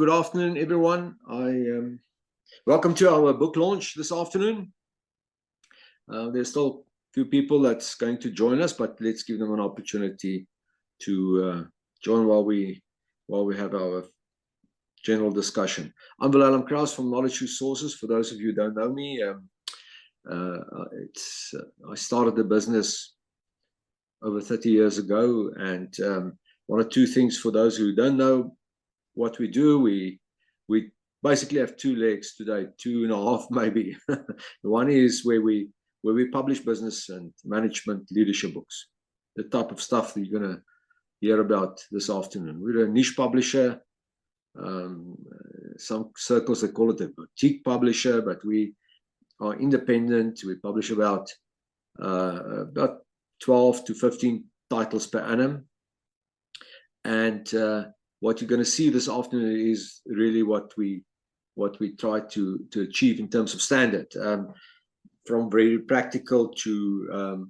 good afternoon, everyone. Welcome to our book launch this afternoon. There's still a few people that's going to join us, but let's give them an opportunity to join while we have our general discussion. I'm Wilhelm Kraus from Knowledge Resources. For those of you who don't know me, I started the business over 30 years ago, and one or two things for those who don't know what we do. We basically have two legs today, 2.5 maybe. One is where we publish business and management leadership books, the type of stuff that you're going to hear about this afternoon. We're a niche publisher. Some circles they call it a boutique publisher, but we are independent. We publish about 12 to 15 titles per annum, and what you're going to see this afternoon is really what we try to achieve in terms of standard, from very practical to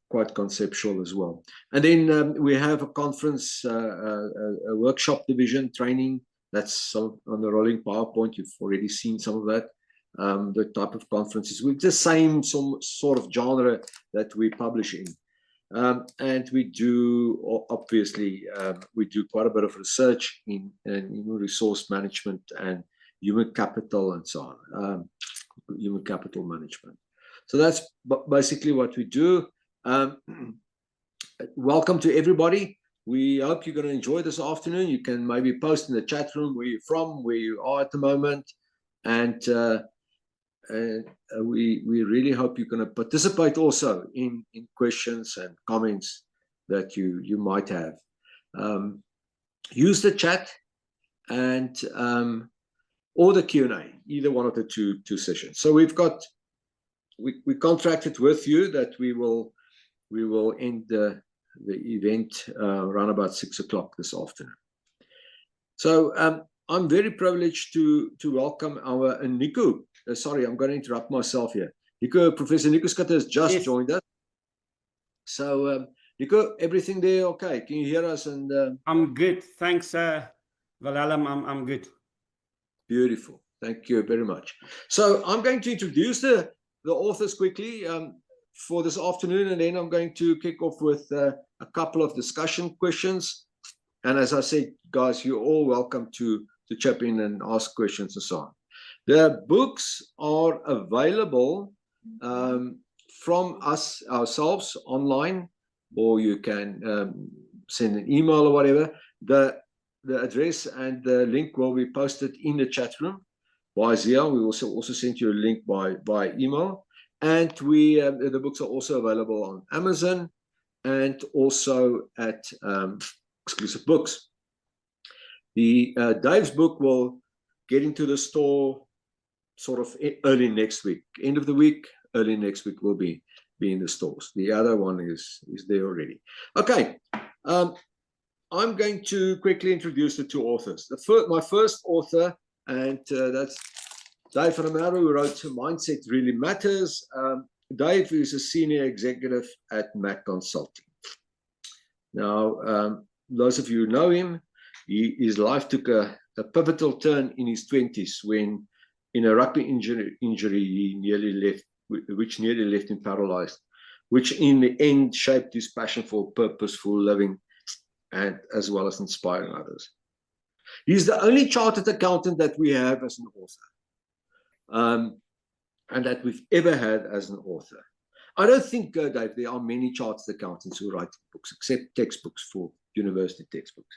quite conceptual as well. And then we have a conference, a workshop division training. That's on the rolling PowerPoint. You've already seen some of that. The type of conferences with the same sort of genre that we publish in. And we do, obviously, we do quite a bit of research in human resource management and human capital and so on, human capital management. So that's basically what we do. Welcome to everybody. We hope you're going to enjoy this afternoon. You can maybe post in the chat room where you're from, where you are at the moment, and we really hope you're going to participate also in questions and comments that you might have. Use the chat and or the Q&A, either one of the two sessions. So we contracted with you that we will end the event around about 6 o'clock this afternoon. So I'm very privileged to welcome our Nico. Sorry, I'm going to interrupt myself here. Nico, Professor Nico Schutte has just joined us. So, Nico, everything there okay? Can you hear us? And I'm good. Thanks, Wilhelm. I'm good. Beautiful. Thank you very much. So I'm going to introduce the authors quickly for this afternoon, and then I'm going to kick off with a couple of discussion questions. And as I said, guys, you're all welcome to chip in and ask questions and so on. The books are available from us ourselves online, or you can send an email or whatever. The address and the link will be posted in the chat room by Zia. We will also send you a link by email. And the books are also available on Amazon and also at Exclusive Books. Dave's book will get into the store sort of early next week. End of the week, early next week will be in the stores. The other one is there already. Okay, I'm going to quickly introduce the two authors. My first author, and that's Dave van der Merwe, who wrote Mindset Really Matters. Dave is a senior executive at Mac Consulting. Now, those of you who know him, his life took a pivotal turn in his 20s when, in a rugby injury, he nearly left him paralyzed, which in the end shaped his passion for purposeful living and as well as inspiring others. He's the only chartered accountant that we have as an author, and that we've ever had as an author. I don't think, Dave, there are many chartered accountants who write books, except textbooks for university textbooks.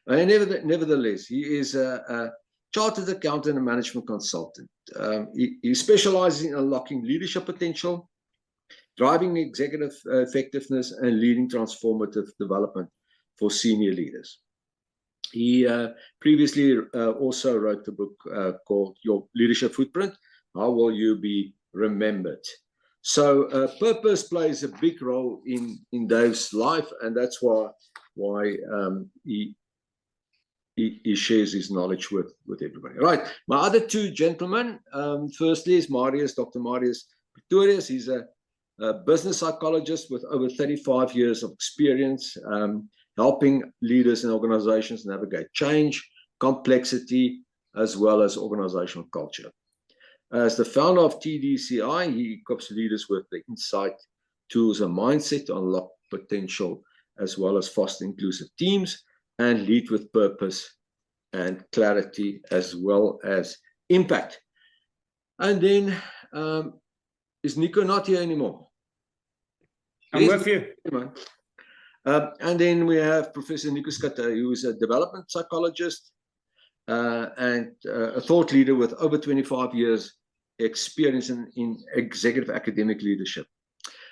Nevertheless, he is a chartered accountant and management consultant. He specializes in unlocking leadership potential, driving executive effectiveness, and leading transformative development for senior leaders. He previously also wrote a book called Your Leadership Footprint: How Will You Be Remembered? So purpose plays a big role in Dave's life, and that's why he shares his knowledge with everybody. Right, my other two gentlemen, firstly is Marius, Dr. Marius Pretorius. He's a business psychologist with over 35 years of experience helping leaders and organizations navigate change, complexity, as well as organizational culture. As the founder of TDCI, he equips leaders with the insight, tools, and mindset to unlock potential, as well as foster inclusive teams and lead with purpose and clarity, as well as impact. And then, is Nico not here anymore? I'm with you. And then we have Professor Nico Schutte, who is a development psychologist and a thought leader with over 25 years experience in executive academic leadership.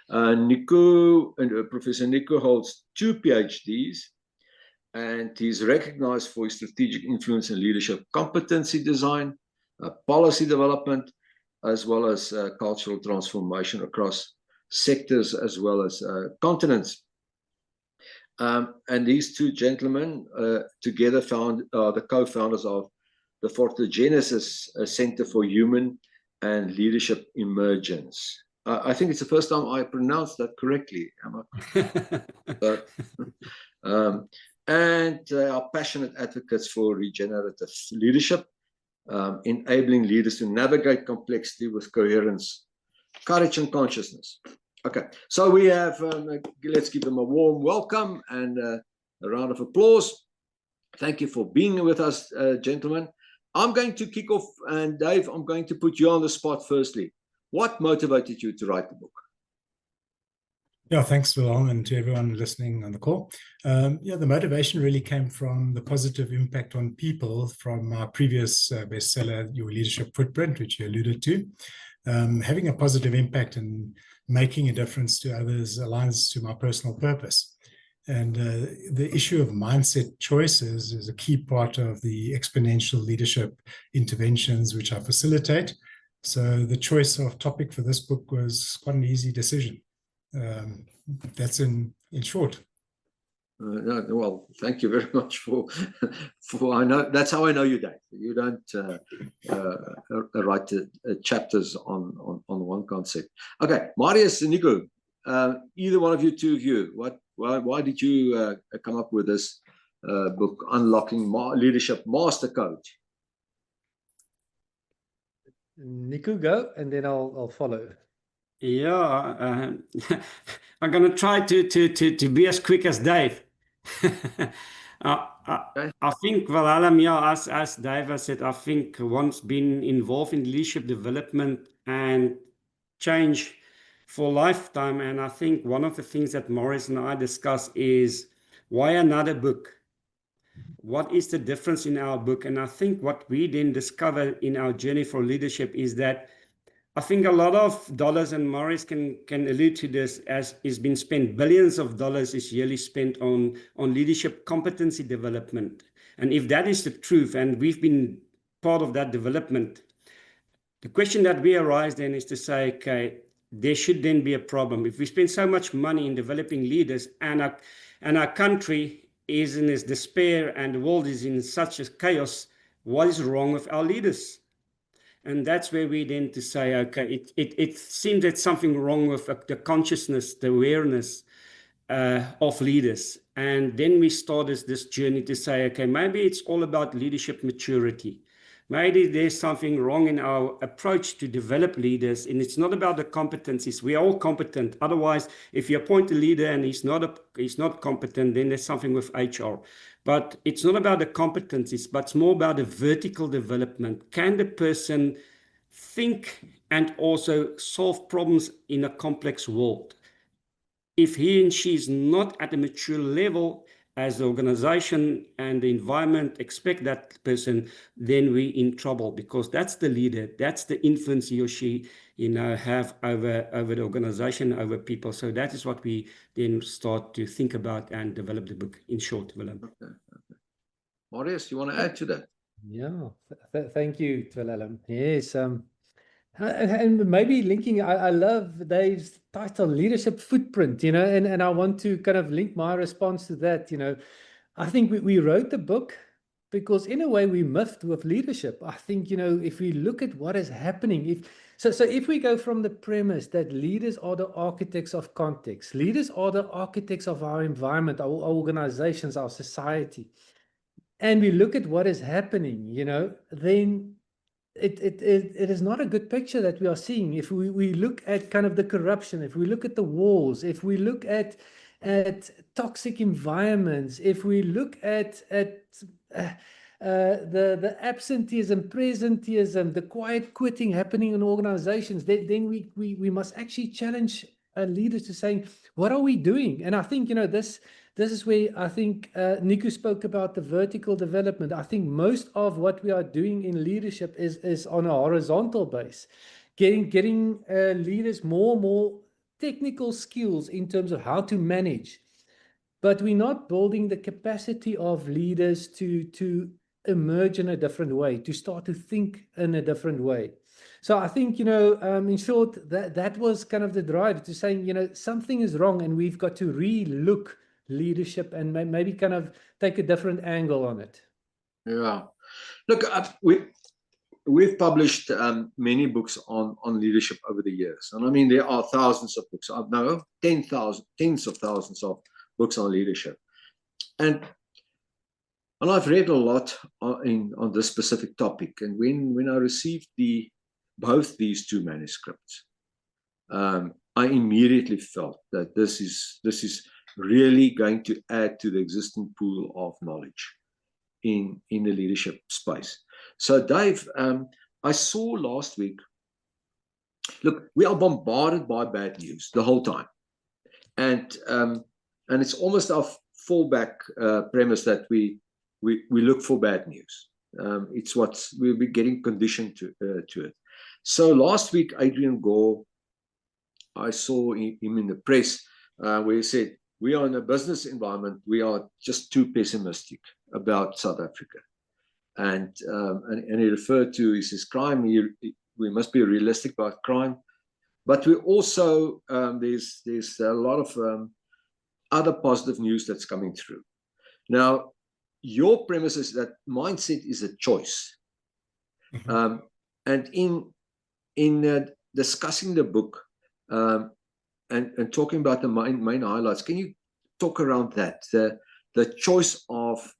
Professor Nico holds 2 PhDs, and he's recognized for his strategic influence in leadership competency design, policy development, as well as cultural transformation across sectors as well as continents. And these 2 gentlemen together the co-founders of the Fortogenesis Center for Human and Leadership Emergence. I think it's the first time I pronounced that correctly. And they are passionate advocates for regenerative leadership, enabling leaders to navigate complexity with coherence, courage, and consciousness. Okay, so we have, let's give them a warm welcome and a round of applause. Thank you for being with us, gentlemen. I'm going to kick off, and Dave, I'm going to put you on the spot firstly. What motivated you to write the book? Yeah, thanks, Willem, and to everyone listening on the call. Yeah, the motivation really came from the positive impact on people from my previous bestseller, Your Leadership Footprint, which you alluded to. Having a positive impact and making a difference to others aligns to my personal purpose. And the issue of mindset choices is a key part of the exponential leadership interventions which I facilitate. So the choice of topic for this book was quite an easy decision. That's in short. Well, thank you very much for I know that's how I know you, Dave. You don't write chapters on one concept. Okay, Marius and Nico, either one of you, 2 of you, why did you come up with this book, Unlocking Leadership Master Code? Nico, go, and then I'll follow. Yeah, I'm going to try to be as quick as Dave. I think, Willem, yeah, as Dave has said, I think once been involved in leadership development and change for a lifetime, and I think one of the things that Marius and I discuss is why another book? What is the difference in our book? And I think what we then discover in our journey for leadership is that I think a lot of dollars, and Marius can allude to this, as is been spent, billions of dollars is yearly spent on leadership competency development. And if that is the truth, and we've been part of that development, the question that we arise then is to say, okay, there should then be a problem. If we spend so much money in developing leaders and our country is in this despair and the world is in such a chaos, what is wrong with our leaders? And that's where we then to say, okay, it seems that something wrong with the consciousness, the awareness of leaders. And then we started this journey to say, okay, maybe it's all about leadership maturity. Maybe there's something wrong in our approach to develop leaders, and it's not about the competencies. We are all competent. Otherwise, if you appoint a leader and he's not competent, then there's something with HR. But it's not about the competencies, but it's more about the vertical development. Can the person think and also solve problems in a complex world? If he and she is not at a mature level, as the organization and the environment expect that person, then we're in trouble, because that's the leader, that's the influence he or she have over the organization, over people. So that is what we then start to think about and develop the book, in short, Willem. Okay. Marius, you want to add to that? Yeah, thank you, Willem. Yes, and maybe linking, I love Dave's title, Leadership Footprint, and I want to kind of link my response to that. I think we wrote the book because in a way we miffed with leadership. I think, if we look at what is happening, so if we go from the premise that leaders are the architects of context, leaders are the architects of our environment, our organizations, our society, and we look at what is happening, you know, then it is not a good picture that we are seeing. If we look at kind of the corruption, if we look at the wars, if we look at toxic environments, if we look at the absenteeism, presenteeism, the quiet quitting happening in organizations, then we must actually challenge leaders to saying, what are we doing? And I think, you know, this is where I think Nico spoke about the vertical development. I think most of what we are doing in leadership is on a horizontal base, getting leaders more technical skills in terms of how to manage. But we're not building the capacity of leaders to emerge in a different way, to start to think in a different way. So I think, you know, in short, that was kind of the drive to saying, you know, something is wrong and we've got to re-look leadership and maybe kind of take a different angle on it. Yeah. Look, we've published many books on leadership over the years. And I mean, there are thousands of books. No, tens of thousands of books on leadership. And I've read a lot on this specific topic. And when I received both these two manuscripts, I immediately felt that this is really going to add to the existing pool of knowledge in the leadership space. So Dave, I saw last week, look, we are bombarded by bad news the whole time. And it's almost our fallback premise that we look for bad news. It's what we'll be getting conditioned to it. So last week, Adrian Gore, I saw him in the press where he said, we are in a business environment, we are just too pessimistic about South Africa. And he referred to, he says, crime, we must be realistic about crime. But we also, there's a lot of other positive news that's coming through. Now, your premise is that mindset is a choice. Mm-hmm. And in discussing the book and talking about the main highlights, can you talk around that, the choice of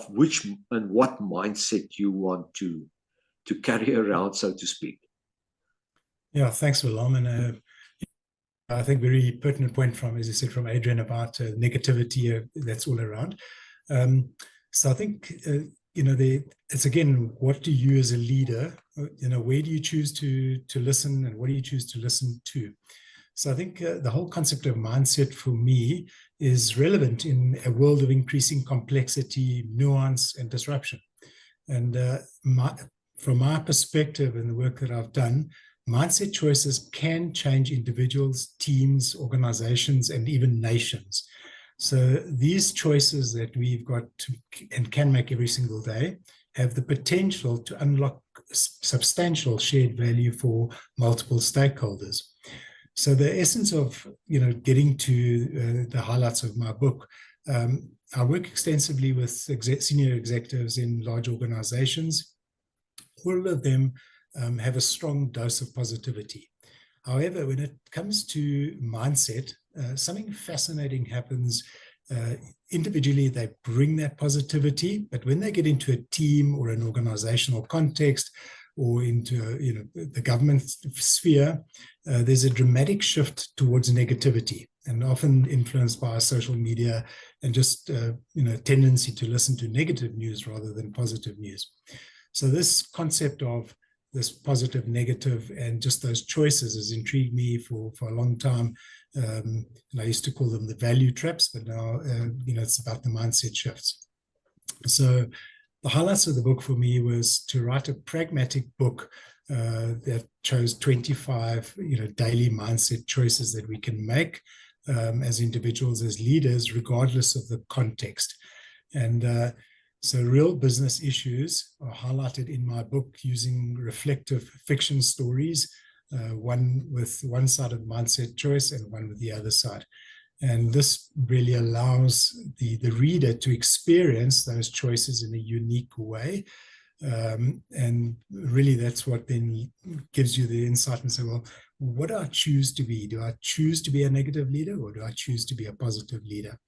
which and what mindset you want to carry around, so to speak? Yeah, thanks, Willem. And I think very pertinent point from, as you said, from Adrian about negativity that's all around. So I think, you know, it's again, what do you as a leader, you know, where do you choose to listen and what do you choose to listen to? So I think the whole concept of mindset for me is relevant in a world of increasing complexity, nuance, and disruption. And from my perspective and the work that I've done, mindset choices can change individuals, teams, organizations, and even nations. So these choices that we've got and can make every single day have the potential to unlock substantial shared value for multiple stakeholders. So the essence of, you know, getting to the highlights of my book, I work extensively with senior executives in large organizations. All of them have a strong dose of positivity. However, when it comes to mindset, something fascinating happens. Individually, they bring that positivity, but when they get into a team or an organizational context or into, you know, the government sphere, there's a dramatic shift towards negativity, and often influenced by social media and just you know, tendency to listen to negative news rather than positive news. So this concept of this positive, negative, and just those choices has intrigued me for a long time. And I used to call them the value traps, but now, you know, it's about the mindset shifts. So the highlights of the book for me was to write a pragmatic book that chose 25, you know, daily mindset choices that we can make as individuals, as leaders, regardless of the context. And so real business issues are highlighted in my book using reflective fiction stories, one with one side of mindset choice and one with the other side. And this really allows the reader to experience those choices in a unique way. And really that's what then gives you the insight and say, well, what do I choose to be? Do I choose to be a negative leader or do I choose to be a positive leader?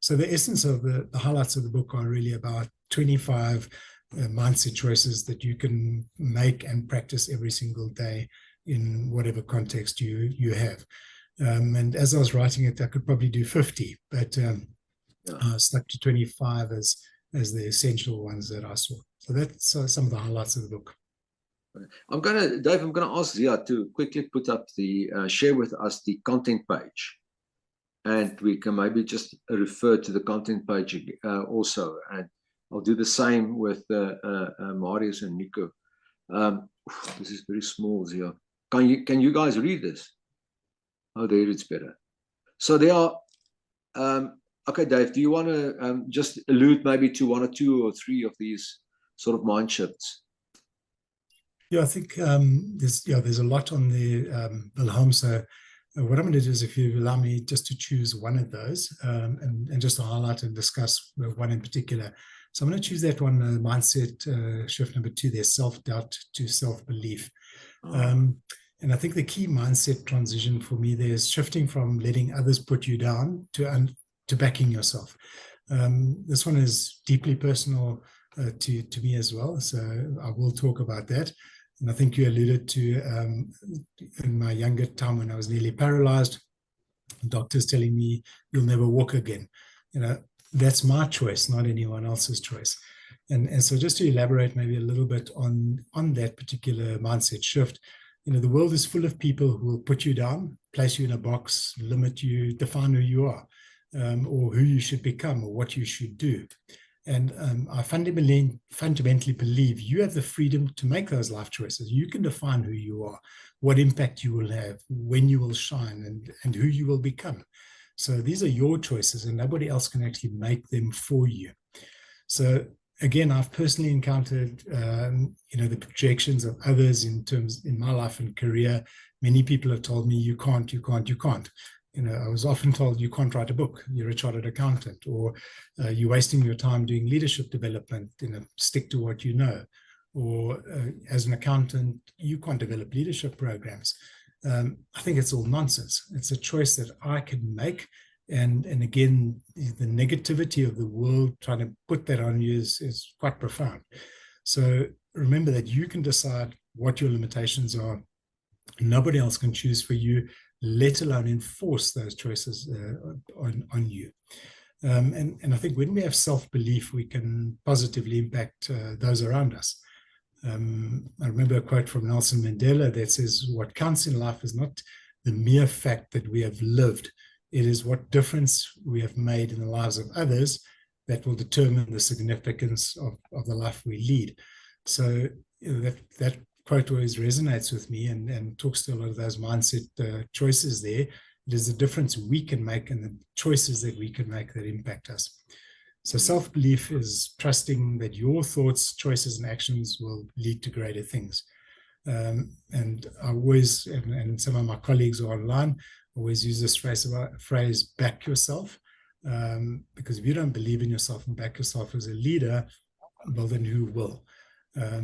So the essence of the highlights of the book are really about 25 mindset choices that you can make and practice every single day in whatever context you have. And as I was writing it, I could probably do 50, but I stuck to 25 as the essential ones that I saw. So that's some of the highlights of the book. Dave, I'm going to ask Zia to quickly put up share with us the content page. And we can maybe just refer to the content page also. And I'll do the same with Marius and Nico. This is very small, Zia. Can you guys read this? Oh, there it's better. So there are, okay, Dave, do you want to just allude maybe to 1 or 2 or 3 of these sort of mind shifts? Yeah, I think there's a lot on the Wilhelm. So what I'm going to do is, if you allow me just to choose one of those and just to highlight and discuss one in particular. So I'm going to choose that one, mindset shift number 2, there's self-doubt to self-belief. And I think the key mindset transition for me there is shifting from letting others put you down to backing yourself. This one is deeply personal to me as well. So I will talk about that. And I think you alluded to in my younger time when I was nearly paralyzed, doctors telling me you'll never walk again. That's my choice, not anyone else's choice. And so just to elaborate maybe a little bit on that particular mindset shift, the world is full of people who will put you down, place you in a box, limit you, define who you are, or who you should become, or what you should do. And I fundamentally believe you have the freedom to make those life choices. You can define who you are, what impact you will have, when you will shine, and who you will become. So these are your choices, and nobody else can actually make them for you. So again, I've personally encountered, the projections of others in my life and career. Many people have told me, you can't. I was often told, you can't write a book, you're a chartered accountant, or you're wasting your time doing leadership development, stick to what you know. Or as an accountant, you can't develop leadership programs. I think it's all nonsense. It's a choice that I can make. And again, the negativity of the world trying to put that on you is quite profound. So remember that you can decide what your limitations are. Nobody else can choose for you, let alone enforce those choices on you. And I think when we have self-belief, we can positively impact those around us. I remember a quote from Nelson Mandela that says, what counts in life is not the mere fact that we have lived. It is what difference we have made in the lives of others that will determine the significance of the life we lead. So that quote always resonates with me and talks to a lot of those mindset choices there. It is the difference we can make and the choices that we can make that impact us. So self-belief is trusting that your thoughts, choices, and actions will lead to greater things. And I always, and some of my colleagues are online, always use this phrase, back yourself. Because if you don't believe in yourself and back yourself as a leader, well, then who will?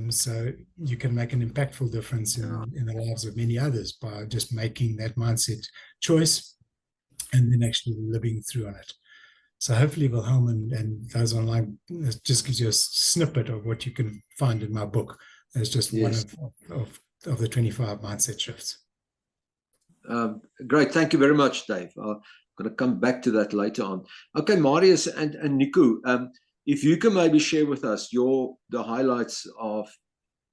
So you can make an impactful difference in the lives of many others by just making that mindset choice and then actually living through on it. So hopefully Wilhelm and those online, it just gives you a snippet of what you can find in my book as just one of the 25 mindset shifts. Great. Thank you very much, Dave. I'm going to come back to that later on. Okay, Marius and Nico, if you can maybe share with us a few highlights of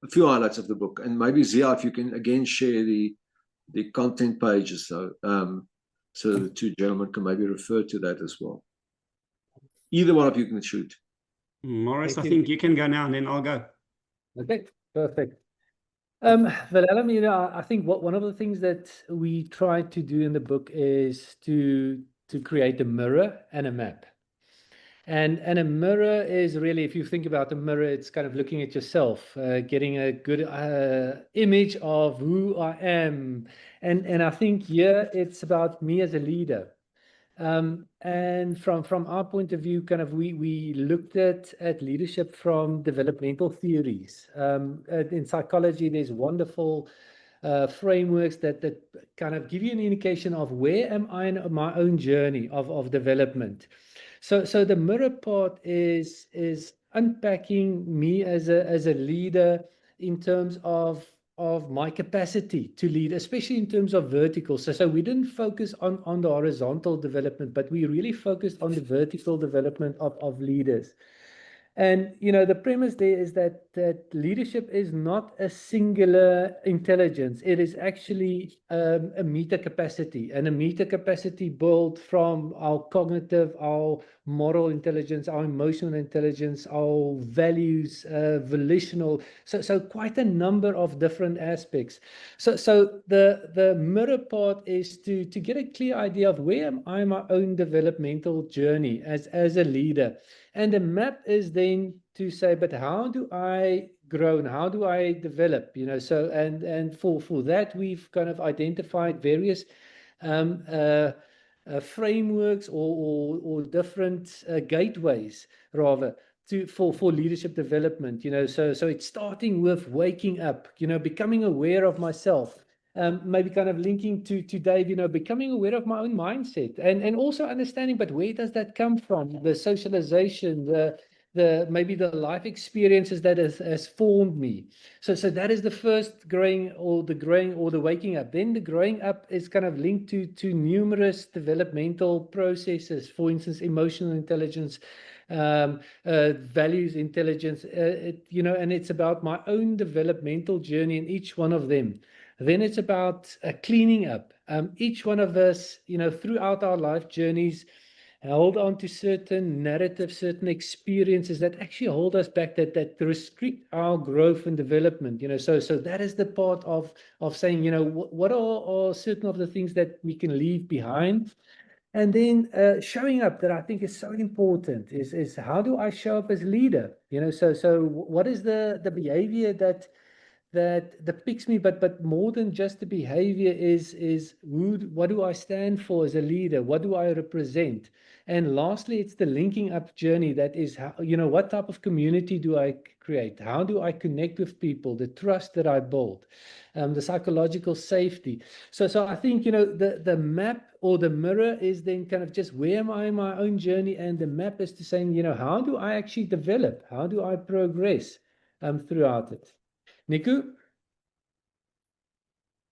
the book, and maybe Zia, if you can again share the content pages, so the two gentlemen can maybe refer to that as well. Either one of you can shoot. Marius, I think you can go now, and then I'll go. Okay, perfect. Wilhelm, I think one of the things that we try to do in the book is to create a mirror and a map. And a mirror is really, if you think about a mirror, it's kind of looking at yourself, getting a good image of who I am. And I think here it's about me as a leader. And from our point of view, kind of we looked at leadership from developmental theories. In psychology, there's wonderful frameworks that kind of give you an indication of where am I in my own journey of development. So the mirror part is unpacking me as a leader in terms of my capacity to lead, especially in terms of vertical. So we didn't focus on the horizontal development, but we really focused on the vertical development of leaders. And the premise there is that leadership is not a singular intelligence. It is actually a meta capacity, and a meta capacity built from our cognitive, our moral intelligence, our emotional intelligence, our values, volitional. So quite a number of different aspects. So the mirror part is to get a clear idea of where am I in my own developmental journey as a leader. And the map is then to say, but how do I grow and how do I develop? So and for that we've kind of identified various frameworks or different gateways rather for leadership development. So it's starting with waking up, becoming aware of myself. Maybe kind of linking to Dave, becoming aware of my own mindset and also understanding, but where does that come from? The socialization, the maybe the life experiences that has formed me. So that is the first growing or the waking up. Then the growing up is kind of linked to numerous developmental processes, for instance, emotional intelligence, values intelligence, and it's about my own developmental journey in each one of them. Then it's about cleaning up. Each one of us, throughout our life journeys, hold on to certain narratives, certain experiences that actually hold us back, that restrict our growth and development. So that is the part of saying, what are certain of the things that we can leave behind. And then showing up, that I think is so important, is how do I show up as leader? So what is the behavior that depicts me, but more than just the behavior is what do I stand for as a leader? What do I represent? And lastly, it's the linking up journey. That is how, what type of community do I create? How do I connect with people? The trust that I build, the psychological safety. So I think, the map or the mirror is then kind of just where am I in my own journey? And the map is to saying, how do I actually develop? How do I progress throughout it? Nico?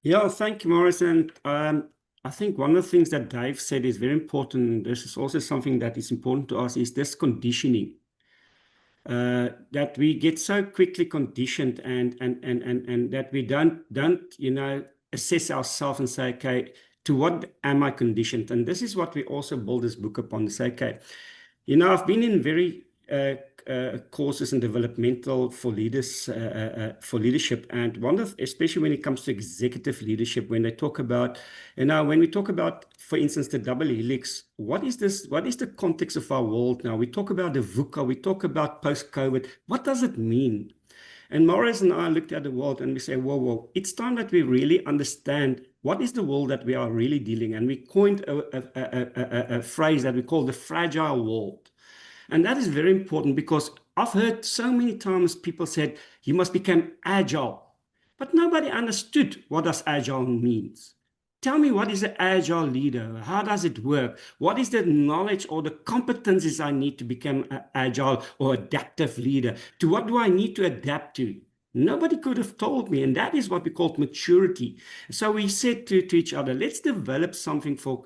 Yeah, thank you, Marius. And I think one of the things that Dave said is very important. This is also something that is important to us, is this conditioning. That we get so quickly conditioned and that we don't assess ourselves and say, okay, to what am I conditioned? And this is what we also build this book upon, to say, okay, I've been in very courses and developmental for leaders, for leadership, and one of, especially when it comes to executive leadership, when they talk about, when we talk about, for instance, the double helix, what is this? What is the context of our world now? We talk about the VUCA, we talk about post-COVID. What does it mean? And Marius and I looked at the world and we say, whoa, it's time that we really understand what is the world that we are really dealing. And we coined a phrase that we call the fragile world. And that is very important, because I've heard so many times people said, you must become agile. But nobody understood what does agile means. Tell me, what is an agile leader? How does it work? What is the knowledge or the competencies I need to become an agile or adaptive leader? To what do I need to adapt to? Nobody could have told me, and that is what we call maturity. So we said to each other, let's develop something for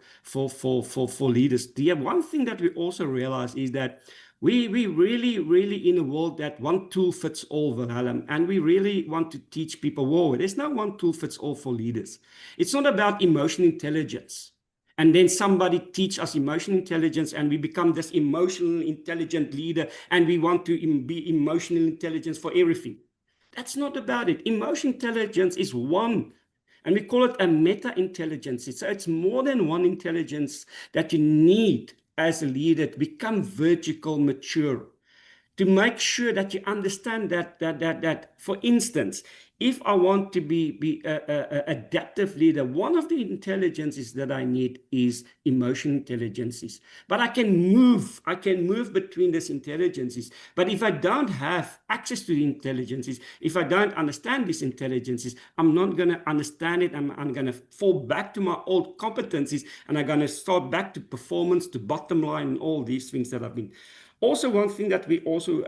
leaders. The one thing that we also realize is that we really in a world that one tool fits all, Wilhelm, and we really want to teach people, whoa, there's no one tool fits all for leaders. It's not about emotional intelligence, and then somebody teach us emotional intelligence and we become this emotional intelligent leader and we want to be emotional intelligence for everything. That's not about it. Emotional intelligence is one, and we call it a meta-intelligence. So it's more than one intelligence that you need as a leader to become vertical mature, to make sure that you understand that for instance, if I want to be a adaptive leader, one of the intelligences that I need is emotional intelligences. But I can move between these intelligences. But if I don't have access to the intelligences, if I don't understand these intelligences, I'm not going to understand it. I'm going to fall back to my old competencies, and I'm going to start back to performance, to bottom line, and all these things that I've been. Also, one thing that we also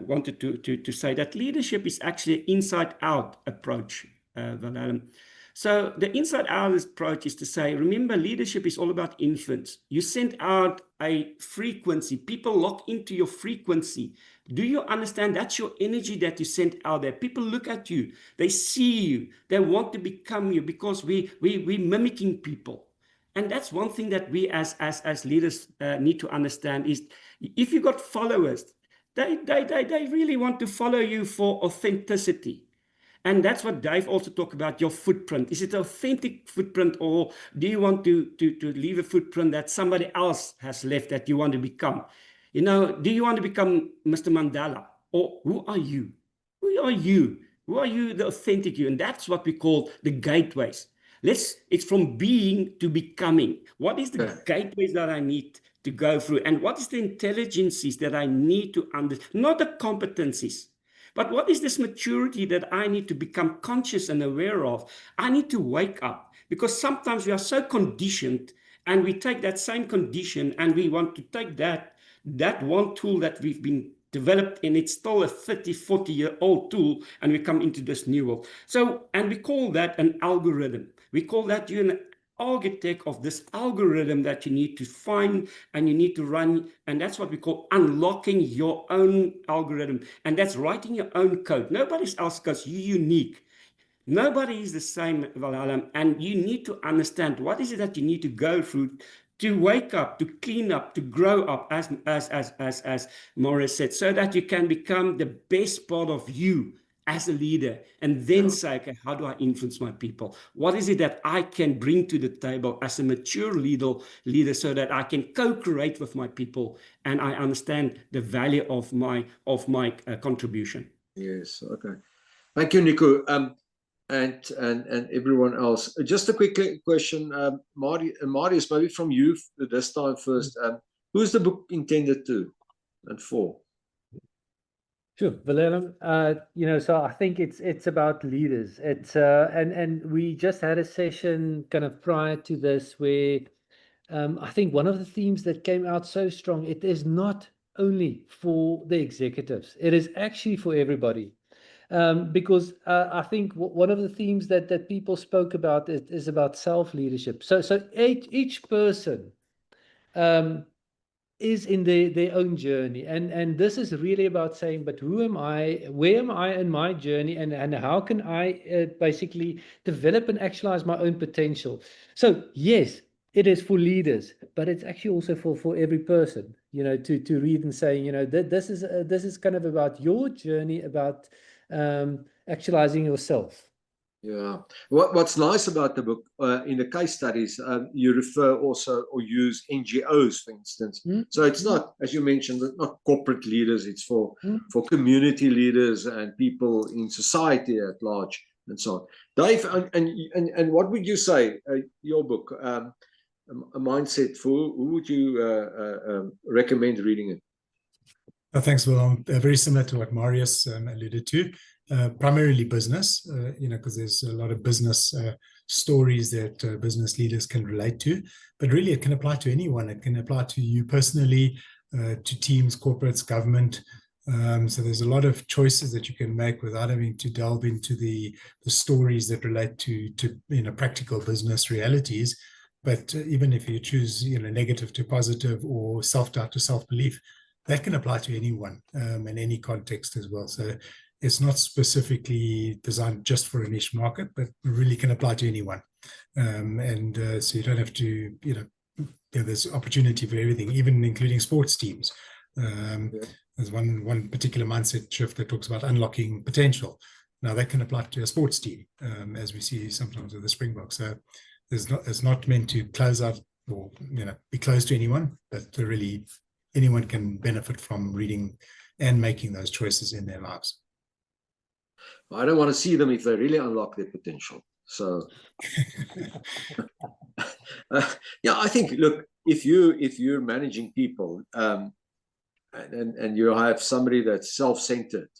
wanted to say, that leadership is actually an inside-out approach, Willem. So the inside-out approach is to say, remember, leadership is all about influence. You send out a frequency. People lock into your frequency. Do you understand? That's your energy that you send out there. People look at you. They see you. They want to become you, because we're mimicking people. And that's one thing that we as leaders need to understand is, if you got followers, they really want to follow you for authenticity. And that's what Dave also talked about, your footprint. Is it an authentic footprint, or do you want to leave a footprint that somebody else has left that you want to become? You know, do you want to become Mr. Mandela? Or who are you? Who are you? Who are you, the authentic you? And that's what we call the gateways. It's from being to becoming. What is the gateways that I need to go through? And what is the intelligences that I need to understand? Not the competencies, but what is this maturity that I need to become conscious and aware of? I need to wake up, because sometimes we are so conditioned, and we take that same condition and we want to take that one tool that we've been developed, and it's still a 30, 40-year-old tool, and we come into this new world. So, and we call that an algorithm. We call that you're an architect of this algorithm that you need to find and you need to run. And that's what we call unlocking your own algorithm. And that's writing your own code. Nobody else goes, you're unique. Nobody is the same, Valhalla. And you need to understand what is it that you need to go through to wake up, to clean up, to grow up, as Marius said, so that you can become the best part of you as a leader, and then say, okay, how do I influence my people? What is it that I can bring to the table as a mature leader so that I can co-create with my people and I understand the value of my contribution? Yes, okay. Thank you, Nico. And everyone else. Just a quick question, Marius, maybe from you this time first. Who's the book intended to and for? Sure, Willem. So I think it's about leaders. It's and we just had a session kind of prior to this where I think one of the themes that came out so strong, it is not only for the executives, it is actually for everybody. Because I think one of the themes that people spoke about is about self-leadership. So each person is in their own journey, and this is really about saying, but who am I, where am I in my journey, and how can I basically develop and actualize my own potential? So yes, it is for leaders, but it's actually also for every person, to read and say, this is kind of about your journey, about actualizing yourself. Yeah. What's nice about the book, in the case studies, you refer also or use NGOs, for instance. So it's not, as you mentioned, not corporate leaders. It's for community leaders and people in society at large, and so on. Dave, and what would you say? Your book, a mindset for who would you recommend reading it? Thanks, Will. Very similar to what Marius alluded to. Primarily business, because there's a lot of business stories that business leaders can relate to, but really it can apply to anyone. It can apply to you personally, to teams, corporates, government. So there's a lot of choices that you can make without having to delve into the stories that relate to practical business realities. But even if you choose negative to positive or self-doubt to self-belief, that can apply to anyone in any context as well. So it's not specifically designed just for a niche market, but really can apply to anyone. So you don't have to, there's opportunity for everything, even including sports teams. There's one particular mindset shift that talks about unlocking potential. Now that can apply to a sports team, as we see sometimes with the Springboks. So it's not meant to close out or be closed to anyone, but really anyone can benefit from reading and making those choices in their lives. I don't want to see them if they really unlock their potential. So, yeah, I think, look, if you're managing people, and you have somebody that's self-centered,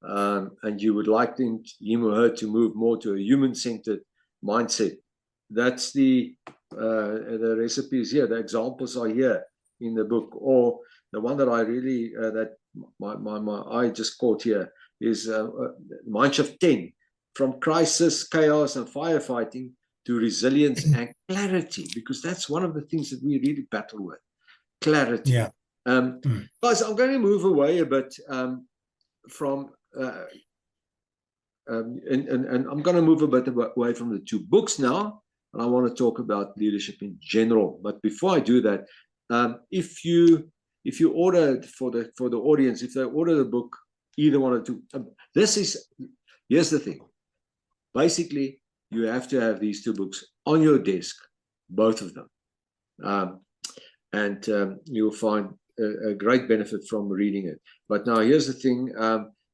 and you would like him or her to move more to a human-centered mindset, that's the recipes here. The examples are here in the book. Or the one that I really that my eye just caught here is Mindshift 10, from crisis, chaos, and firefighting to resilience and clarity, because that's one of the things that we really battle with, clarity. Yeah. Guys, I'm going to move away a bit from and I'm going to move a bit away from the two books now, and I want to talk about leadership in general. But before I do that, if you order for the audience, if they order the book, either one or two, here's the thing. Basically, you have to have these two books on your desk, both of them, and you'll find a great benefit from reading it. But now here's the thing.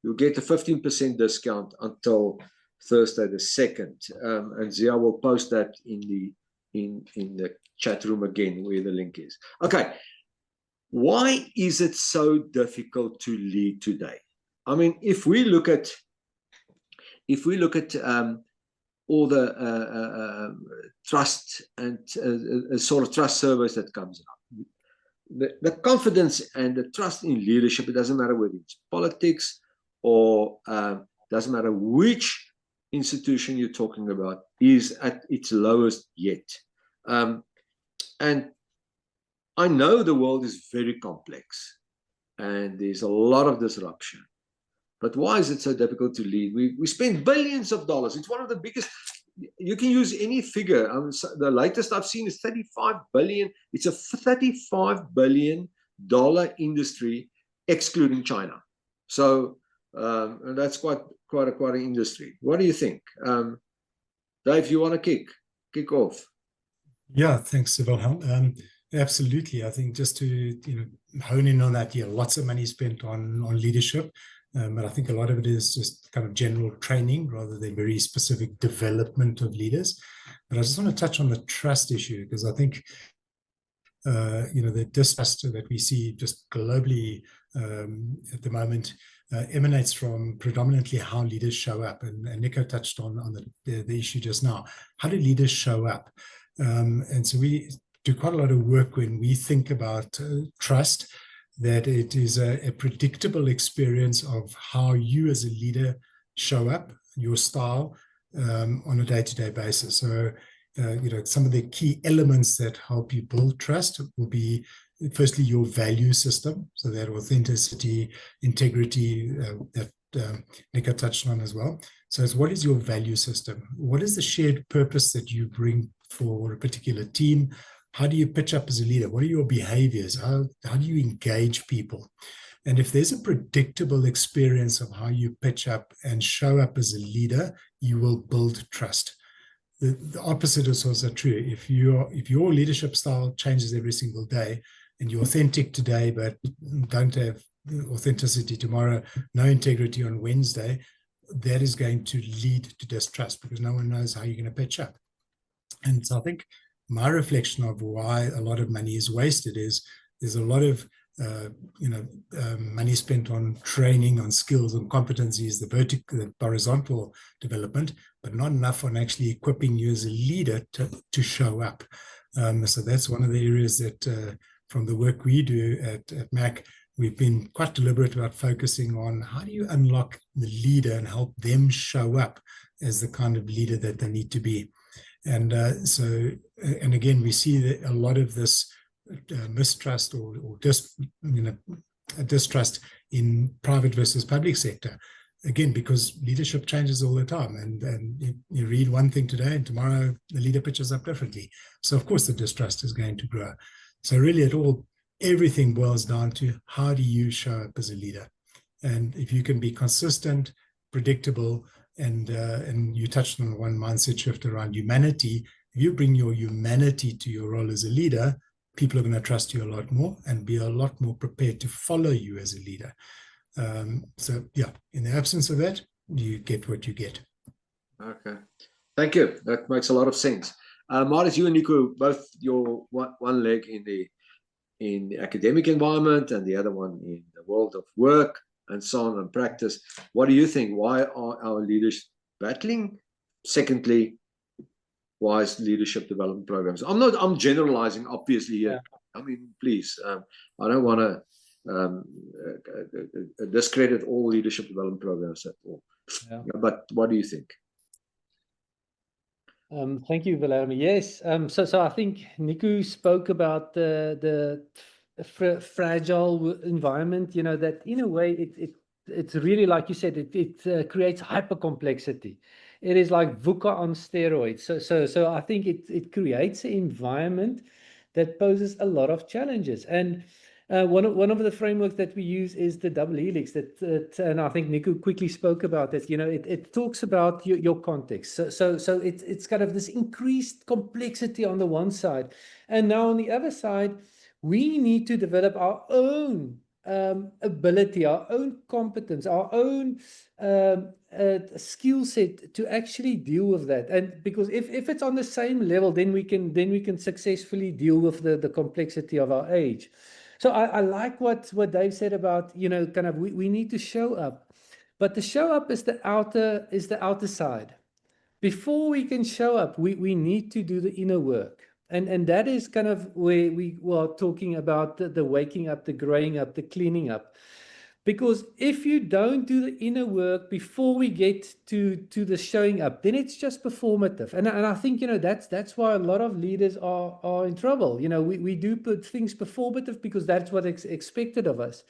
You'll get a 15% discount until Thursday the 2nd, and Zia will post that in the chat room again, where the link is. Okay, why is it so difficult to lead today? I mean, if we look at all the trust and sort of trust surveys that comes up, the confidence and the trust in leadership, it doesn't matter whether it's politics or doesn't matter which institution you're talking about, is at its lowest yet. And I know the world is very complex and there's a lot of disruption. But why is it so difficult to lead? We spend billions of dollars. It's one of the biggest. You can use any figure. The latest I've seen is 35 billion. It's a $35 billion industry, excluding China. So and that's quite an industry. What do you think, Dave? You want to kick off? Yeah, thanks, Wilhelm. Absolutely. I think just to hone in on that, lots of money spent on leadership. But I think a lot of it is just kind of general training rather than very specific development of leaders. But I just want to touch on the trust issue, because I think, the distrust that we see just globally at the moment emanates from predominantly how leaders show up. And Nico touched on the issue just now. How do leaders show up? And so we do quite a lot of work when we think about trust, that it is a predictable experience of how you as a leader show up, your style, on a day-to-day basis. So, some of the key elements that help you build trust will be, firstly, your value system. So that authenticity, integrity that Nico touched on as well. So it's, what is your value system? What is the shared purpose that you bring for a particular team? How do you pitch up as a leader? What are your behaviors? How do you engage people? And if there's a predictable experience of how you pitch up and show up as a leader, you will build trust. The opposite is also true. If your leadership style changes every single day and you're authentic today but don't have authenticity tomorrow, no integrity on Wednesday, that is going to lead to distrust, because no one knows how you're going to pitch up. And so I think my reflection of why a lot of money is wasted is there's a lot of money spent on training, on skills and competencies, the horizontal development, but not enough on actually equipping you as a leader to show up. So that's one of the areas that from the work we do at MAC, we've been quite deliberate about focusing on how do you unlock the leader and help them show up as the kind of leader that they need to be. And and again, we see that a lot of this mistrust or distrust in private versus public sector, again, because leadership changes all the time, and you read one thing today and tomorrow the leader pitches up differently. So of course the distrust is going to grow. So really everything boils down to how do you show up as a leader? And if you can be consistent, predictable, and you touched on one mindset shift around humanity. If you bring your humanity to your role as a leader, people are going to trust you a lot more and be a lot more prepared to follow you as a leader. So yeah, in the absence of that, you get what you get. Okay, thank you. That makes a lot of sense. Marius, you and Nico, both your one leg in the academic environment and the other one in the world of work and so on and practice. What do you think? Why are our leaders battling? Secondly, why is leadership development programs? I'm generalizing, obviously, here. Yeah. I mean, please, I don't want to discredit all leadership development programs at all. Yeah. But what do you think? Thank you, Willem. Yes. So I think Nico spoke about the fragile environment. You know, that in a way it's really, like you said, it creates hyper complexity. It is like VUCA on steroids. So I think it creates an environment that poses a lot of challenges. And one of the frameworks that we use is the double helix. And I think Nico quickly spoke about that. You know, it talks about your context. So it's kind of this increased complexity on the one side, and now on the other side, we need to develop our own ability, our own competence, our own skill set to actually deal with that. And because if it's on the same level, then we can successfully deal with the complexity of our age. So I like what Dave said about, you know, kind of we need to show up, but the show up is the outer side. Before we can show up, we need to do the inner work. And that is kind of where we are talking about the waking up, the growing up, the cleaning up. Because if you don't do the inner work before we get to the showing up, then it's just performative. And I think, you know, that's why a lot of leaders are in trouble. You know, we do put things performative because that's what is expected of us.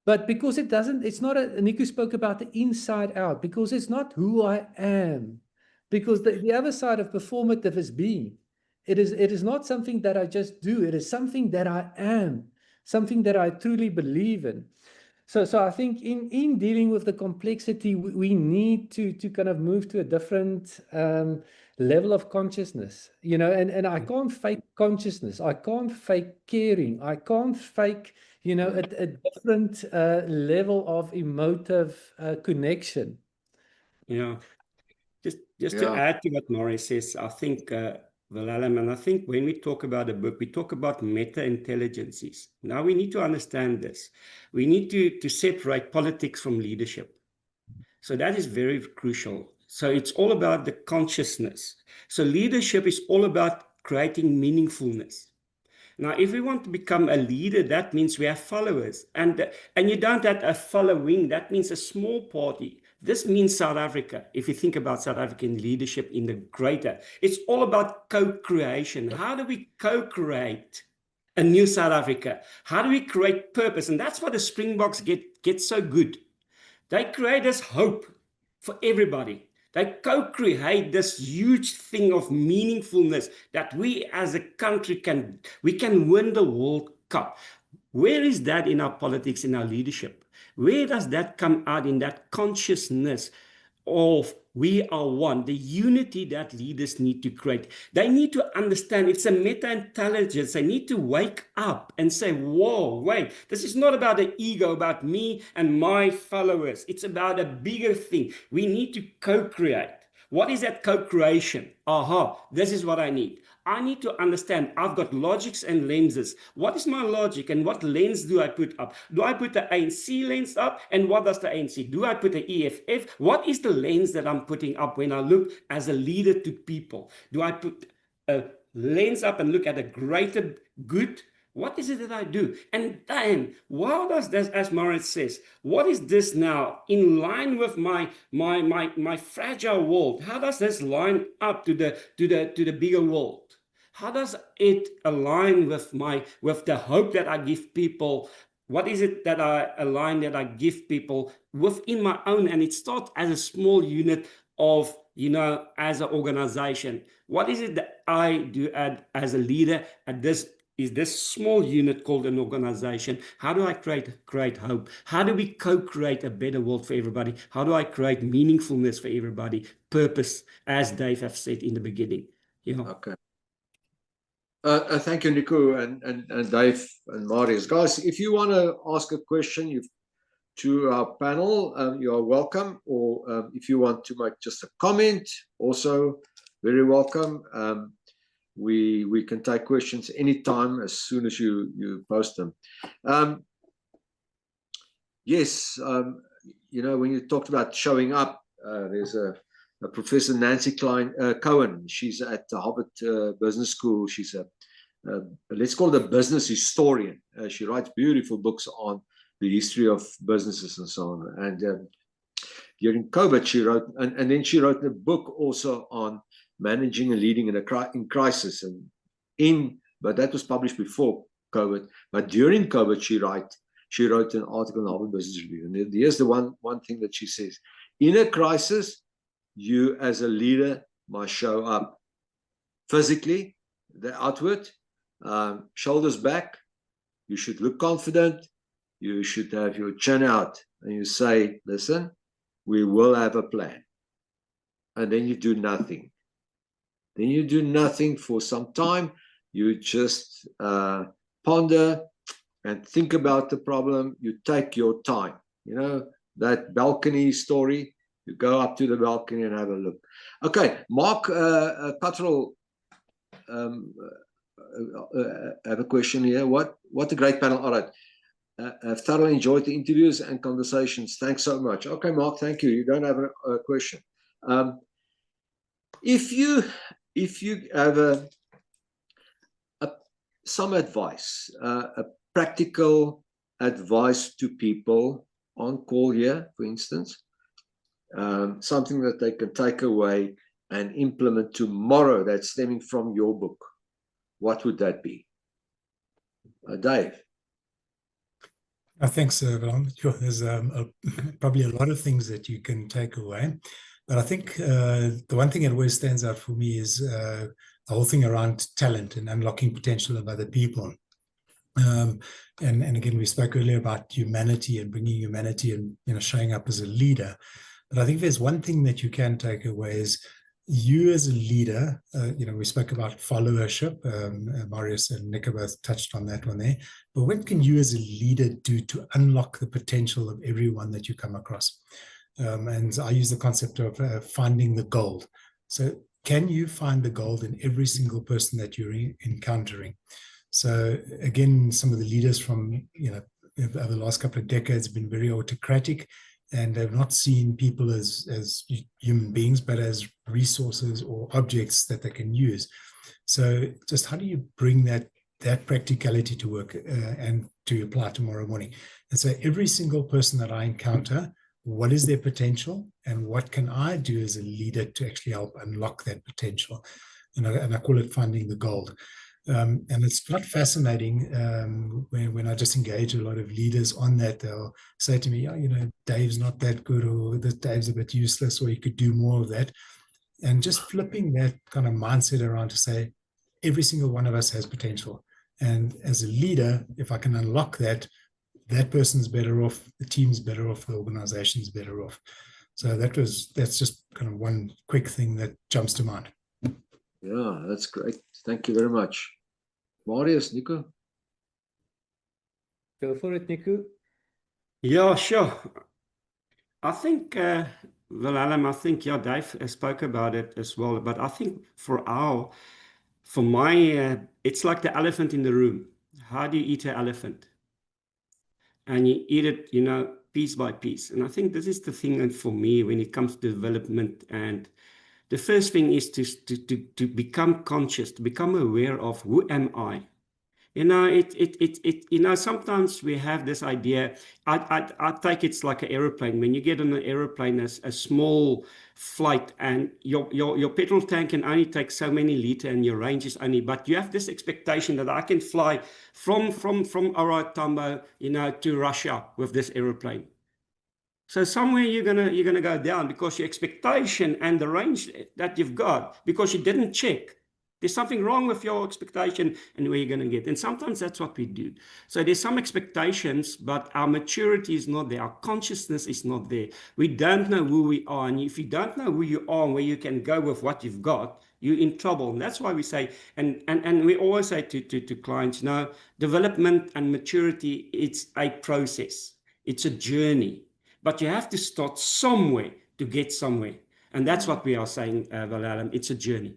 But because it's not Nico spoke about the inside out, because it's not who I am. Because the other side of performative is being. It is not something that I just do. It is something that I am, something that I truly believe in. So I think in dealing with the complexity, we need to kind of move to a different level of consciousness, you know, and I can't fake consciousness. I can't fake caring. I can't fake, you know, a different level of emotive connection. Yeah. Just to add to what Marius says, I think, Willem, and I think when we talk about a book, we talk about meta-intelligences. Now we need to understand this. We need to separate politics from leadership. So that is very crucial. So it's all about the consciousness. So leadership is all about creating meaningfulness. Now, if we want to become a leader, that means we have followers. And you don't have a following, that means a small party. This means South Africa. If you think about South African leadership in the greater, it's all about co-creation. How do we co-create a new South Africa? How do we create purpose? And that's why the Springboks get so good. They create this hope for everybody. They co-create this huge thing of meaningfulness that we as a country can win the World Cup. Where is that in our politics, in our leadership? Where does that come out in that consciousness of we are one, the unity that leaders need to create? They need to understand it's a meta-intelligence. They need to wake up and say, whoa, wait, this is not about the ego, about me and my followers. It's about a bigger thing. We need to co-create. What is that co-creation? This is what I need. I need to understand I've got logics and lenses. What is my logic and what lens do I put up? Do I put the ANC lens up? And what does the ANC? Do I put the EFF? What is the lens that I'm putting up when I look as a leader to people? Do I put a lens up and look at a greater good? What is it that I do? And then, what does this, as Marius says, what is this now in line with my fragile world? How does this line up to the bigger world? How does it align with the hope that I give people? What is it that I give people within my own? And it starts as a small unit of, you know, as an organization. What is it that I do as a leader at this small unit called an organization? How do I create hope? How do we co-create a better world for everybody? How do I create meaningfulness for everybody? Purpose, as Dave have said in the beginning. You know? Okay. Thank you, Nico and Dave and Marius. Guys, if you want to ask a question, you've to our panel, you are welcome. Or if you want to make just a comment, also very welcome. We can take questions anytime as soon as you post them. Yes, you know, when you talked about showing up, there's a Professor Nancy Cohen. She's at the Harvard Business School. She's let's call it a business historian. She writes beautiful books on the history of businesses and so on. And during COVID, she wrote, and then she wrote a book also on managing and leading in crisis. But that was published before COVID. But during COVID, she wrote an article in Harvard Business Review. And here's the one thing that she says: in a crisis, you as a leader must show up physically, the outward, shoulders back. You should look confident. You should have your chin out and you say, listen, we will have a plan. And then you do nothing. Then you do nothing for some time. You just ponder and think about the problem. You take your time. You know, that balcony story, you go up to the balcony and have a look. Okay, Mark Cottrell, I have a question here. What a great panel. All right. I've thoroughly enjoyed the interviews and conversations. Thanks so much. Okay, Mark, thank you. You don't have a question. If you have some advice, a practical advice to people on call here, for instance, something that they can take away and implement tomorrow that's stemming from your book, what would that be? Dave? Thanks, Willem. Sure, there's probably a lot of things that you can take away. But I think the one thing that always stands out for me is the whole thing around talent and unlocking potential of other people. And again, we spoke earlier about humanity and bringing humanity and, you know, showing up as a leader. But I think there's one thing that you can take away is you as a leader, you know, we spoke about followership. Marius and Nico both touched on that one there. But what can you as a leader do to unlock the potential of everyone that you come across? And I use the concept of finding the gold. So can you find the gold in every single person that you're encountering? So again, some of the leaders from, you know, over the last couple of decades have been very autocratic, and they've not seen people as human beings, but as resources or objects that they can use. So just how do you bring that practicality to work and to apply tomorrow morning? And so every single person that I encounter, what is their potential and what can I do as a leader to actually help unlock that potential? And I call it finding the gold. And it's quite fascinating when I just engage a lot of leaders on that. They'll say to me, oh, you know, Dave's not that good, or this Dave's a bit useless, or you could do more of that. And just flipping that kind of mindset around to say, every single one of us has potential. And as a leader, if I can unlock that, that person's better off, the team's better off, the organization's better off. So that's just kind of one quick thing that jumps to mind. Yeah, that's great. Thank you very much. Marius, Nico? Go for it, Nico. Yeah, sure. I think, Willem, I think, yeah, Dave spoke about it as well. But I think for my, it's like the elephant in the room. How do you eat an elephant? And you eat it, you know, piece by piece. And I think this is the thing for me when it comes to development. And the first thing is to become conscious, to become aware of who am I. You know, you know, sometimes we have this idea. I take it's like an aeroplane. When you get on an aeroplane, as a small flight, and your petrol tank can only take so many liters, and your range is only. But you have this expectation that I can fly from Oran Tambo, you know, to Russia with this aeroplane. So somewhere you're gonna go down because your expectation and the range that you've got, because you didn't check. There's something wrong with your expectation and where you're going to get. And sometimes that's what we do. So there's some expectations, but our maturity is not there. Our consciousness is not there. We don't know who we are. And if you don't know who you are and where you can go with what you've got, you're in trouble. And that's why we say, and we always say to clients, you know, development and maturity, it's a process. It's a journey. But you have to start somewhere to get somewhere. And that's what we are saying, Wilhelm. It's a journey.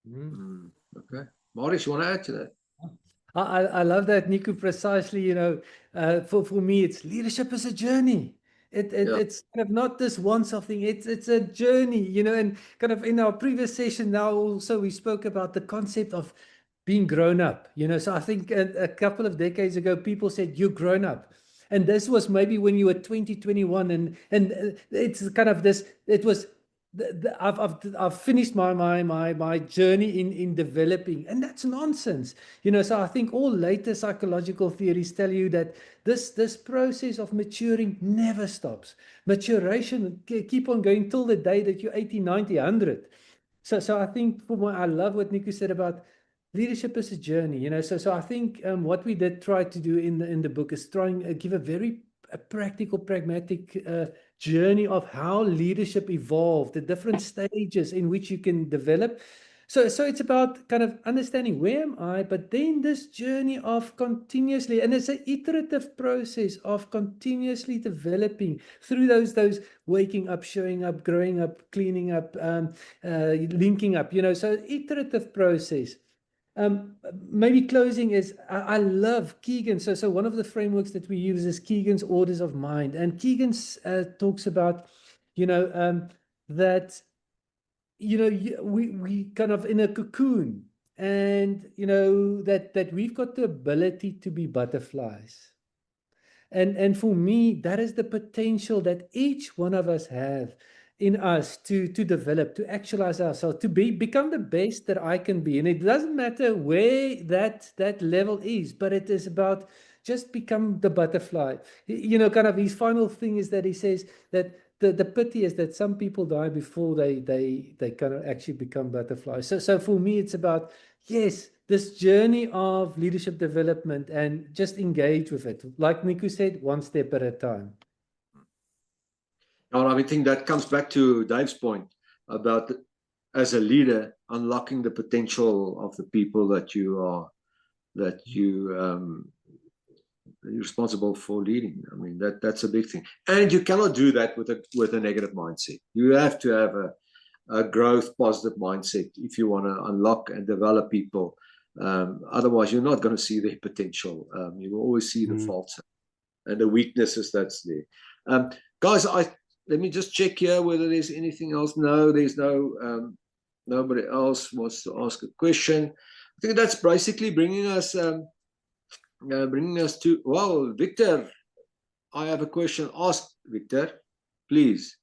Okay. Marius, you want to add to that? I love that, Nico, precisely. You know, for me, it's leadership is a journey. It's kind of not this one-off thing. It's a journey, you know, and kind of in our previous session now also we spoke about the concept of being grown up, you know. So I think a couple of decades ago, people said, you're grown up. And this was maybe when you were 20, 21, and it's kind of this, it was, I've finished my journey in developing, and that's nonsense, you know. So I think all later psychological theories tell you that this process of maturing never stops. Maturation keep on going till the day that you're 80, 90, 100. So I think I love what Nico said about leadership is a journey, you know. So I think what we did try to do in the book is try and give a very practical, pragmatic journey of how leadership evolved, the different stages in which you can develop. So it's about kind of understanding where am I, but then this journey of continuously, and it's an iterative process of continuously developing through those waking up, showing up, growing up, cleaning up, linking up, you know. So iterative process. Maybe closing is, I love Keegan. So one of the frameworks that we use is Keegan's orders of mind. And Keegan talks about, you know, that, you know, we kind of in a cocoon, and, you know, that we've got the ability to be butterflies. And for me, that is the potential that each one of us have in us to develop, to actualize ourselves, to become the best that I can be. And it doesn't matter where that level is, but it is about just become the butterfly. You know, kind of his final thing is that he says that the pity is that some people die before they kind of actually become butterflies. So for me, it's about, yes, this journey of leadership development, and just engage with it. Like Nico said, one step at a time. I think that comes back to Dave's point about, as a leader, unlocking the potential of the people that you're responsible for leading. I mean, that's a big thing, and you cannot do that with a negative mindset. You have to have a growth, positive mindset if you want to unlock and develop people. Otherwise, you're not going to see their potential. You will always see the faults and the weaknesses that's there. Guys, let me just check here whether there's anything else. No, there's no. Nobody else wants to ask a question. I think that's basically bringing us to, well, Victor, I have a question. Ask, Victor, please.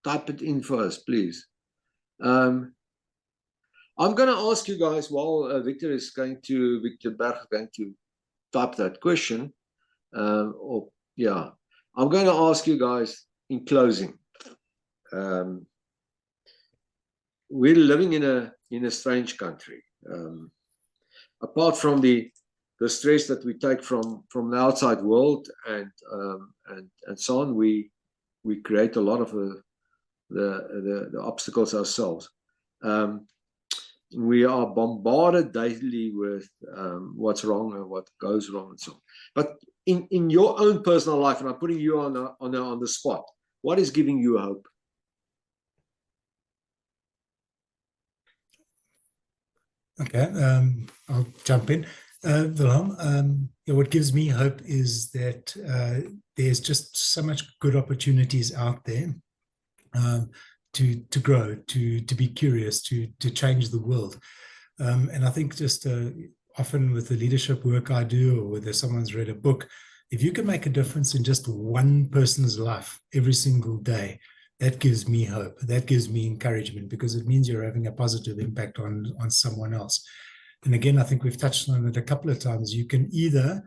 Type it in for us, please. I'm going to ask you guys while Victor Berg is going to type that question. I'm going to ask you guys in closing. We're living in a strange country. Apart from the stress that we take from the outside world and so on, we create a lot of the obstacles ourselves. We are bombarded daily with what's wrong and what goes wrong and so on. But in your own personal life, and I'm putting you on the spot, what is giving you hope? Okay, I'll jump in. Wilhelm, what gives me hope is that there's just so much good opportunities out there to grow, to be curious, to change the world. And I think just often with the leadership work I do, or whether someone's read a book, if you can make a difference in just one person's life every single day, that gives me hope. That gives me encouragement, because it means you're having a positive impact on someone else. And again, I think we've touched on it a couple of times. You can either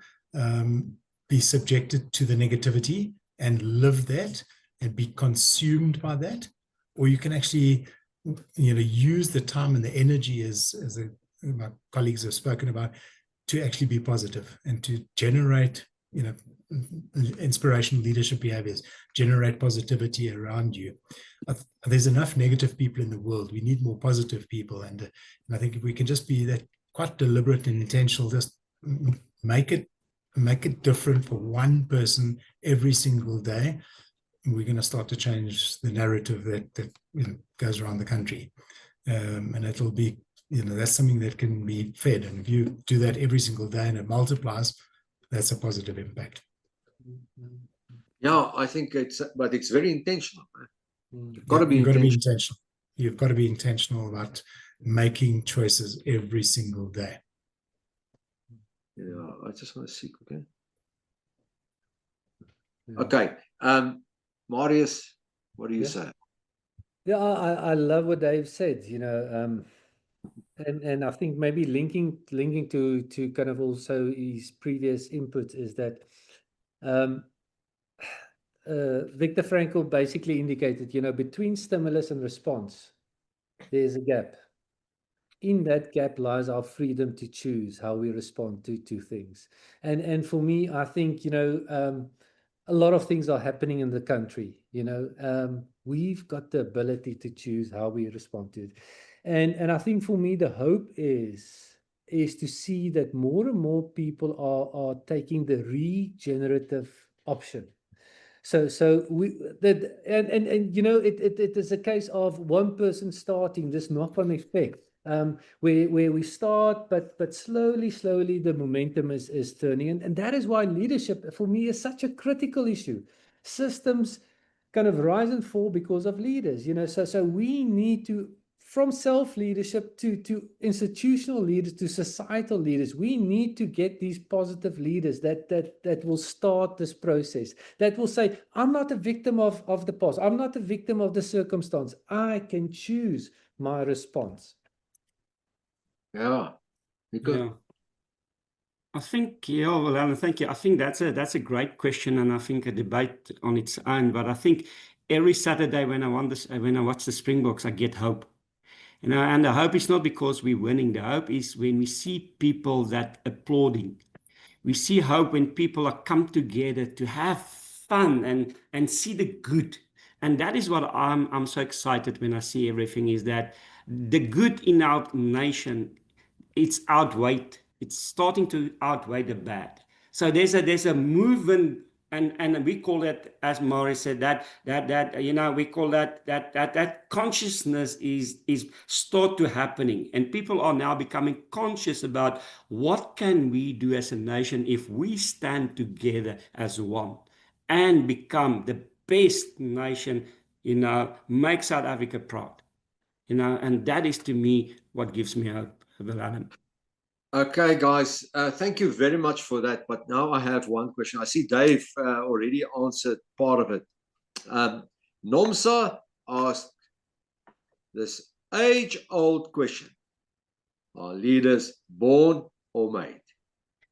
be subjected to the negativity and live that and be consumed by that, or you can actually, use the time and the energy, as my colleagues have spoken about, to actually be positive and to generate, inspirational leadership behaviors, generate positivity around you. There's enough negative people in the world. We need more positive people. And I think if we can just be that quite deliberate and intentional, just make it make it different for one person every single day, we're going to start to change the narrative that goes around the country. And it'll be, that's something that can be fed. And if you do that every single day and it multiplies, that's a positive impact. Yeah, I think but it's very intentional. You've got to be intentional. You've got to be intentional about making choices every single day. Yeah, I just want to see, okay. Marius, what do you say? Yeah, I love what Dave said, and I think maybe linking to kind of also his previous input is that Viktor Frankl basically indicated, between stimulus and response, there's a gap. In that gap lies our freedom to choose how we respond to things. And for me, I think, a lot of things are happening in the country. We've got the ability to choose how we respond to it. And I think for me, the hope is to see that more and more people are taking the regenerative option. So it is a case of one person starting this knock-on effect, where we start, but slowly the momentum is turning, and that is why leadership for me is such a critical issue. Systems kind of rise and fall because of leaders, so we need to, from self-leadership to institutional leaders to societal leaders, we need to get these positive leaders that will start this process, that will say, I'm not a victim of the past, I'm not a victim of the circumstance, I can choose my response. Yeah, Nico? Yeah. I think, well, Alan, thank you. I think that's a great question, and I think a debate on its own. But I think every Saturday when I watch the Springboks, I get hope. And the hope is not because we're winning. The hope is when we see people that applauding. We see hope when people are come together to have fun and see the good. And that is what I'm so excited when I see everything, is that the good in our nation, it's starting to outweigh the bad. So there's a movement, and we call it, as Marius said, that we call that consciousness is start to happening, and people are now becoming conscious about what can we do as a nation if we stand together as one and become the best nation, make South Africa proud, and that is to me what gives me hope, Willem. Okay, guys, thank you very much for that. But now I have one question. I see Dave already answered part of it. Nomsa asked this age-old question: are leaders born or made?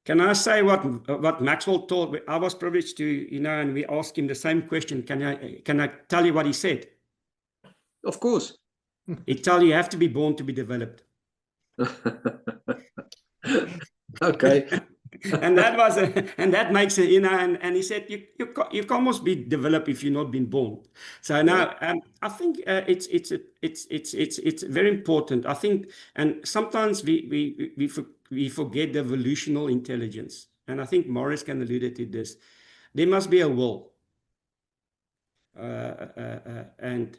Can I say what Maxwell taught? I was privileged to, and we asked him the same question. Can I tell you what he said? Of course. He tell you have to be born to be developed. Okay. And that makes it, and he said you can almost be developed if you're not been born. So now I think it's very important. I think, and sometimes we forget the evolutional intelligence, and I think Marius can allude to this. There must be a will. And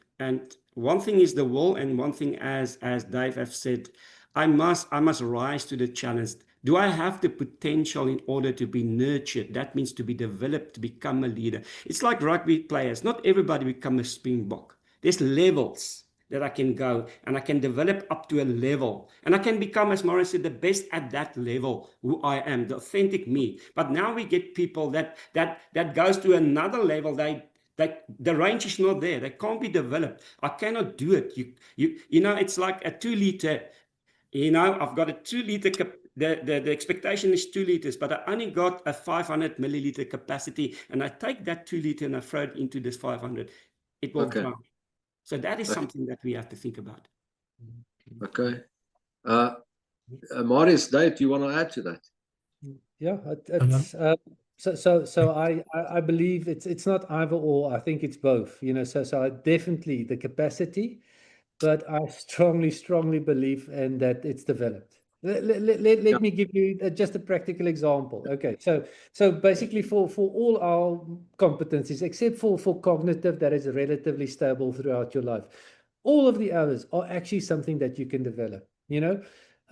one thing is the will, and one thing, as Dave have said, I must rise to the challenge. Do I have the potential in order to be nurtured? That means to be developed, to become a leader. It's like rugby players. Not everybody become a Springbok. There's levels that I can go, and I can develop up to a level, and I can become, as Marius said, the best at that level, who I am, the authentic me. But now we get people that goes to another level. The range is not there. They can't be developed. I cannot do it. It's like a 2 liter. I've got a 2 liter. The expectation is 2 liters, but I only got a 500 milliliter capacity, and I take that 2 liter and I throw it into this 500. It will drown. So that is something that we have to think about. Okay. Marius, Dave, do you want to add to that? Yeah, so I believe it's not either or. I think it's both. So I definitely the capacity, but I strongly believe in that it's developed. Let me give you just a practical example. Okay, so basically for all our competencies, except for cognitive, that is relatively stable throughout your life, all of the others are actually something that you can develop. You know,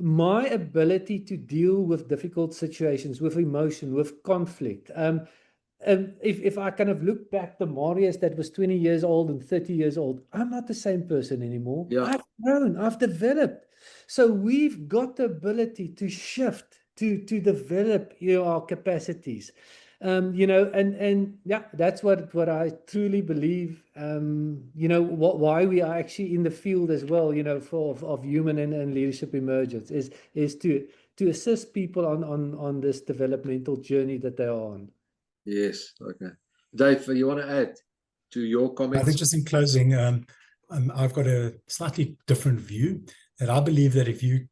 my ability to deal with difficult situations, with emotion, with conflict. If I kind of look back, the Marius that was 20 years old and 30 years old, I'm not the same person anymore. Yeah. I've grown, I've developed. So we've got the ability to shift, to develop, you know, our capacities. You know, and yeah, that's what I truly believe. You know, why we are actually in the field as well, you know, of human and leadership emergence is to assist people on this developmental journey that they are on. Yes. Okay. Dave, you want to add to your comments? I think just in closing, I've got a slightly different view, that I believe that if you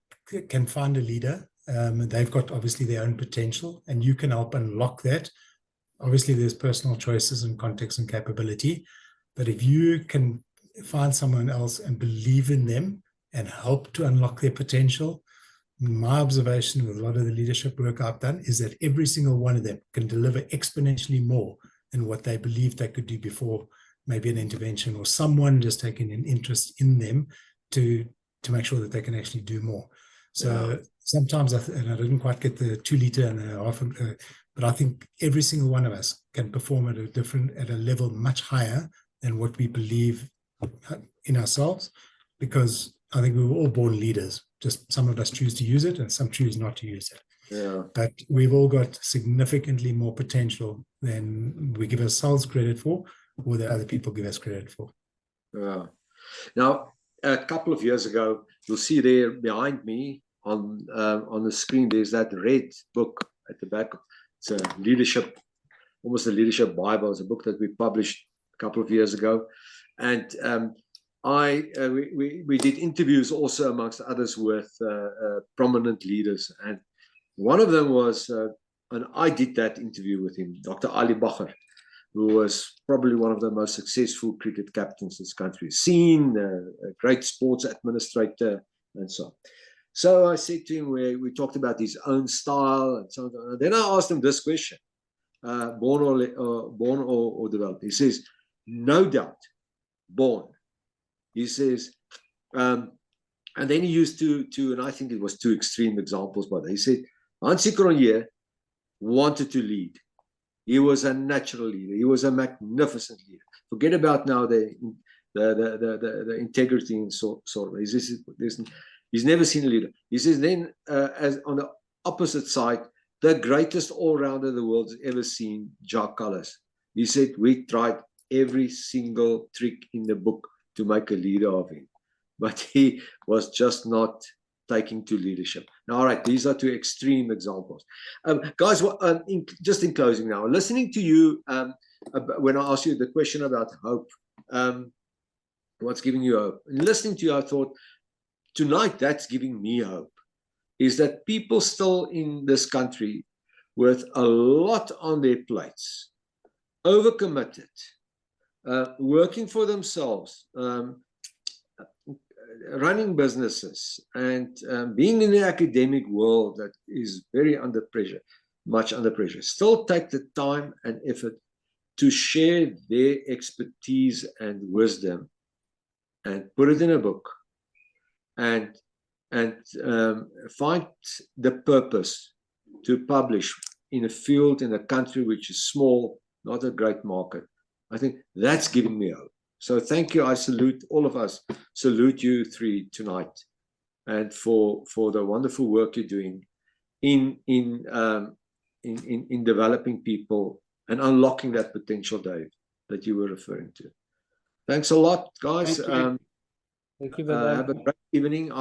can find a leader, they've got obviously their own potential, and you can help unlock that. Obviously, there's personal choices and context and capability, but if you can find someone else and believe in them and help to unlock their potential, my observation with a lot of the leadership work I've done is that every single one of them can deliver exponentially more than what they believed they could do before maybe an intervention or someone just taking an interest in them to make sure that they can actually do more. So sometimes, and I didn't quite get the 2 liter and a half, but I think every single one of us can perform at a level much higher than what we believe in ourselves, because I think we were all born leaders. Just some of us choose to use it and some choose not to use it. Yeah. But we've all got significantly more potential than we give ourselves credit for, or that other people give us credit for. Yeah. Now, a couple of years ago, you'll see there behind me on the screen, there's that red book at the back. It's a leadership, almost a leadership Bible. It's a book that we published a couple of years ago. And we did interviews also, amongst others, with prominent leaders. And one of them was, and I did that interview with him, Dr. Ali Bacher, who was probably one of the most successful cricket captains this country has seen, a great sports administrator, and so on. So I said to him, we talked about his own style and so on. And then I asked him this question, born or developed. He says, no doubt, born. He says, and then he used two, and I think it was 2 extreme examples, but he said, Hansie Cronje wanted to lead. He was a natural leader. He was a magnificent leader. Forget about now the integrity and so on. He's never seen a leader. He says, then as on the opposite side, the greatest all-rounder the world has ever seen, Jacques Callis. He said, we tried every single trick in the book to make a leader of him, but he was just not taking to leadership. Now, all right, these are 2 extreme examples. Guys, just in closing now, listening to you, when I asked you the question about hope, what's giving you hope? And listening to you, I thought, tonight, that's giving me hope, is that people still in this country with a lot on their plates, overcommitted, working for themselves, running businesses, and being in the academic world that is very under pressure, much under pressure, still take the time and effort to share their expertise and wisdom and put it in a book and find the purpose to publish in a field, in a country which is small, not a great market. I think that's giving me hope. So thank you. I salute all of us. Salute you 3 tonight, and for the wonderful work you're doing in developing people and unlocking that potential, Dave, that you were referring to. Thanks a lot, guys. Thank you. Thank you. Have a great evening.